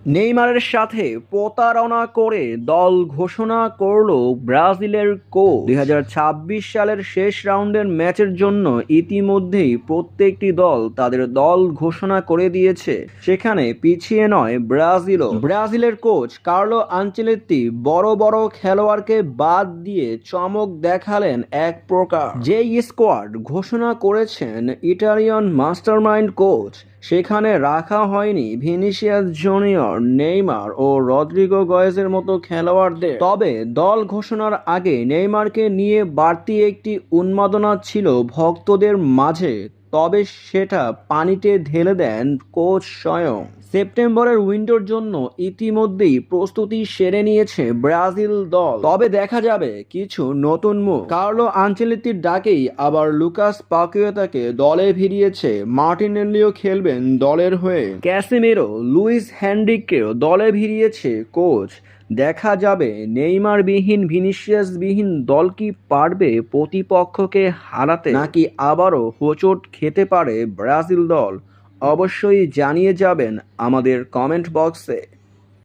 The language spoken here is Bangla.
নেইমারের সাথে প্রতারণা করে দল ঘোষণা করল ব্রাজিলের কোচ। 2026 সালের শেষ রাউন্ডের ম্যাচের জন্য ইতিমধ্যেই প্রত্যেকটি দল তাদের দল ঘোষণা করে দিয়েছে, সেখানে পিছিয়ে নয় ব্রাজিলও। ব্রাজিলের কোচ কার্লো আনচেলত্তি বড় বড় খেলোয়াড়কে বাদ দিয়ে চমক দেখালেন এক প্রকার। যেই স্কোয়াড ঘোষণা করেছেন ইটালিয়ান মাস্টারমাইন্ড কোচ, সেখানে রাখা হয়নি ভিনিসিয়াস জুনিয়র, নেইমার ও রদ্রিগো গয়েজের মতো খেলোয়াড়দের। তবে দল ঘোষণার আগে নেইমারকে নিয়ে বাড়তি একটি উন্মাদনা ছিল ভক্তদের মাঝে, তবে সেটা পানিতে ঢেলে দেন কোচ স্বয়ং। সেপ্টেম্বরের উইন্ডোর জন্য ইতিমধ্যেই প্রস্তুতি সেরে নিয়েছে ব্রাজিল দল, তবে দেখা যাবে কিছু নতুন মুখ। কার্লো আনচেলত্তির ডাকেই আবার লুকাস পাকুয়েতাকে দলে ভিড়িয়েছে, মার্টিনেল্লিও খেলবেন দলের হয়ে, ক্যাসেমিরো, লুইস হেনরিকেও দলে ভিড়িয়েছে কোচ। দেখা যাবে নেইমারবিহীন ভিনিসিয়াসবিহীন দল কি পারবে প্রতিপক্ষকে হারাতে, নাকি আবারও হোঁচট খেতে পারে ব্রাজিল দল। অবশ্যই জানিয়ে যাবেন আমাদের কমেন্ট বক্সে।